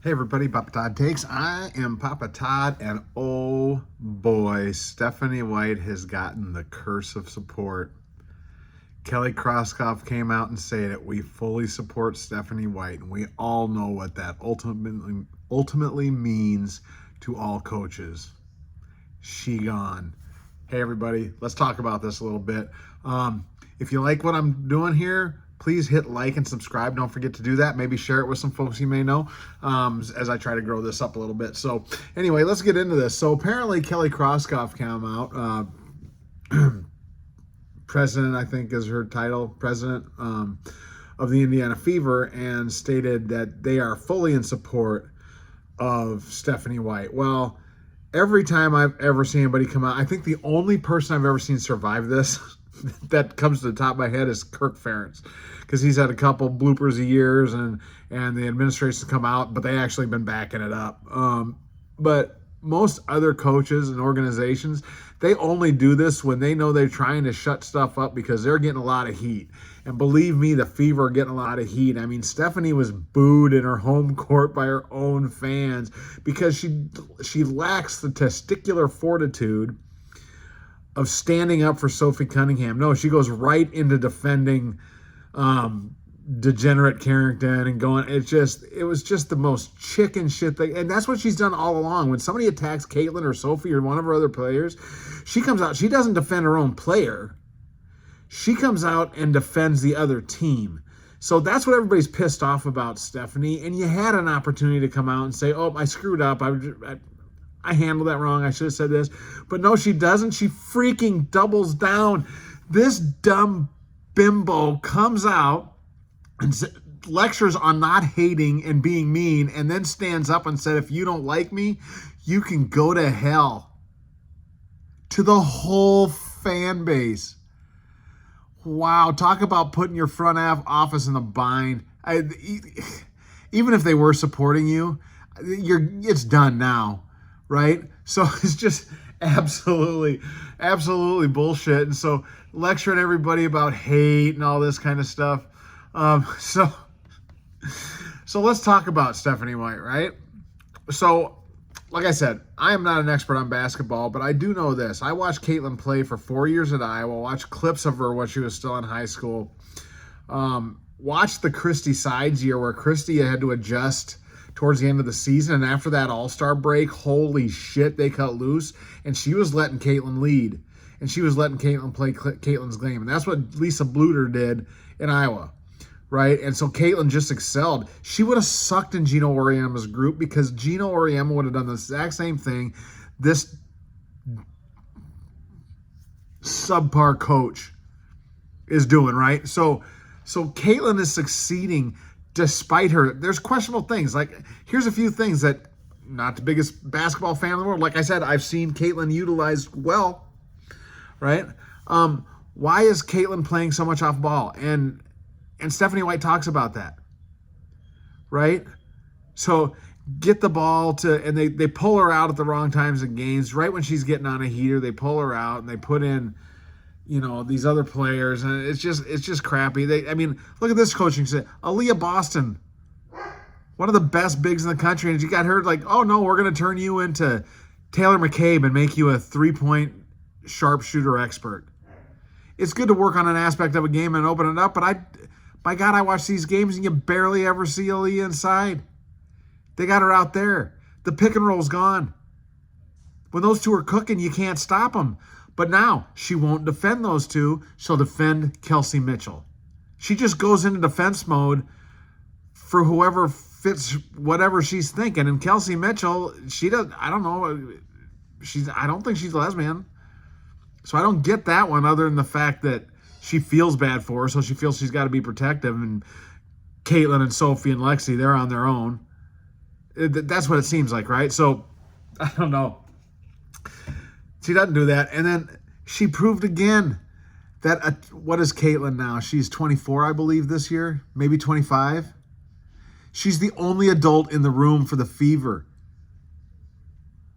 Hey everybody, Papa Todd Takes. I am Papa Todd, and oh boy, Stephanie White has gotten the curse of support. Kelly Krauskopf came out and said it. We fully support Stephanie White, and we all know what that ultimately means to all coaches. She gone. Hey everybody, let's talk about this a little bit. If you like what I'm doing here, please hit like and subscribe. Don't forget to do that. Maybe share it with some folks you may know as I try to grow this up a little bit. So anyway, let's get into this. So apparently Kelly Krauskopf came out, president, I think is her title, president of the Indiana Fever, and stated that they are fully in support of Stephanie White. Well, every time I've ever seen anybody come out, I think the only person I've ever seen survive this that comes to the top of my head is Kirk Ferentz, because he's had a couple bloopers of years and the administration's come out, but they actually been backing it up. But most other coaches and organizations, they only do this when they know they're trying to shut stuff up because they're getting a lot of heat. And believe me, the Fever are getting a lot of heat. I mean, Stephanie was booed in her home court by her own fans because she lacks the testicular fortitude of standing up for Sophie Cunningham. No, she goes right into defending degenerate Carrington and going, it was just the most chicken shit thing. And that's what she's done all along. When somebody attacks Caitlin or Sophie or one of her other players, she comes out, she doesn't defend her own player. She comes out and defends the other team. So that's what everybody's pissed off about, Stephanie. And you had an opportunity to come out and say, oh, I screwed up. I handled that wrong. I should have said this. But no, she doesn't. She freaking doubles down. This dumb bimbo comes out and lectures on not hating and being mean, and then stands up and said, if you don't like me, you can go to hell. To the whole fan base. Wow, talk about putting your front office in a bind. Even if they were supporting you, it's done now. Right? So it's just absolutely bullshit. And so lecturing everybody about hate and all this kind of stuff. So let's talk about Stephanie White, right? So, like I said, I am not an expert on basketball, but I do know this. I watched Caitlin play for 4 years at Iowa, watched clips of her when she was still in high school. Watched the Christy Sides year where Christy had to adjust towards the end of the season, and after that All-Star break, holy shit, they cut loose, and she was letting Caitlin lead, and she was letting Caitlin play Caitlin's game, and that's what Lisa Bluter did in Iowa, right? And so Caitlin just excelled. She would have sucked in Gino Auriemma's group because Gino Auriemma would have done the exact same thing this subpar coach is doing, right? So Caitlin is succeeding despite her. There's questionable things. Like, here's a few things that, not the biggest basketball fan in the world. Like I said, I've seen Caitlin utilized well, right? Why is Caitlin playing so much off ball? And Stephanie White talks about that, right? So get the ball and they pull her out at the wrong times in games. Right when she's getting on a heater, they pull her out and they put in, these other players, and it's just crappy. Look at this coaching set. Aaliyah Boston, one of the best bigs in the country, and she got her like, oh no, we're going to turn you into Taylor McCabe and make you a 3-point sharpshooter expert. It's good to work on an aspect of a game and open it up, but my God, I watch these games and you barely ever see Aaliyah inside. They got her out there. The pick and roll's gone. When those two are cooking, you can't stop them. But now she won't defend those two. She'll defend Kelsey Mitchell. She just goes into defense mode for whoever fits whatever she's thinking. And Kelsey Mitchell, I don't think she's a lesbian. So I don't get that one, other than the fact that she feels bad for her, so she feels she's got to be protective. And Caitlin and Sophie and Lexi, they're on their own. That's what it seems like, right? So I don't know. She doesn't do that. And then she proved again that, what is Caitlin now? She's 24, I believe, this year, maybe 25. She's the only adult in the room for the Fever.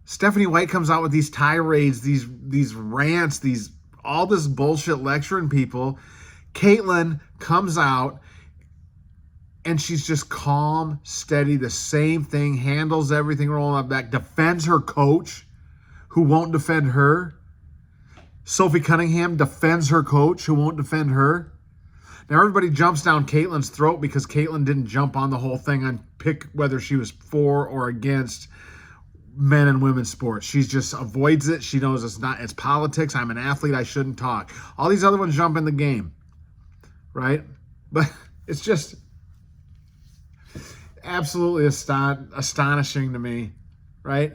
Stephanie White comes out with these tirades, these rants, all this bullshit lecturing people. Caitlin comes out and she's just calm, steady, the same thing, handles everything rolling up back, defends her coach who won't defend her. Sophie Cunningham defends her coach who won't defend her. Now everybody jumps down Caitlin's throat because Caitlin didn't jump on the whole thing and pick whether she was for or against men and women's sports. She just avoids it. She knows it's politics. I'm an athlete. I shouldn't talk. All these other ones jump in the game, right? But it's just absolutely astonishing to me, right?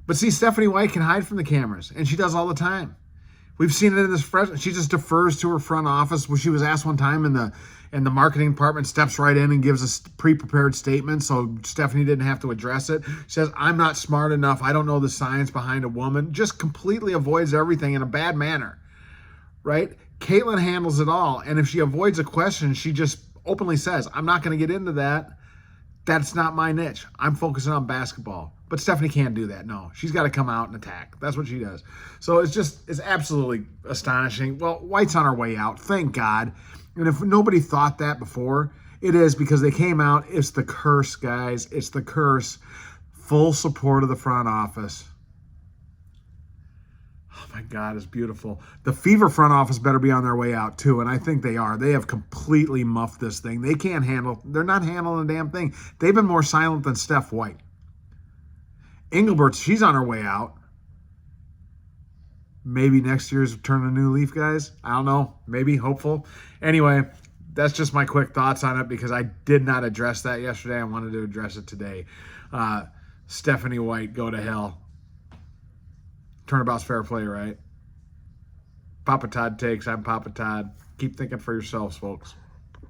But see, Stephanie White can hide from the cameras, and she does all the time. We've seen it in this freshman. She just defers to her front office. When she was asked one time in the marketing department, steps right in and gives a pre-prepared statement, so Stephanie didn't have to address it. She says, "I'm not smart enough. I don't know the science behind a woman." Just completely avoids everything in a bad manner, right? Caitlin handles it all, and if she avoids a question, she just openly says, "I'm not going to get into that. That's not my niche. I'm focusing on basketball." But Stephanie can't do that. No, she's got to come out and attack. That's what she does. So it's absolutely astonishing. Well, White's on her way out. Thank God. And if nobody thought that before, it is because they came out. It's the curse, guys. It's the curse. Full support of the front office. Oh my God, it's beautiful. The Fever front office better be on their way out too, and I think they are. They have completely muffed this thing. They're not handling a damn thing. They've been more silent than Steph White. Engelbert, she's on her way out. Maybe next year's turn a new leaf, guys. I don't know. Maybe, hopeful. Anyway, that's just my quick thoughts on it because I did not address that yesterday. I wanted to address it today. Stephanie White, go to hell. Turnabout's fair play, right? Papa Todd takes. I'm Papa Todd. Keep thinking for yourselves, folks.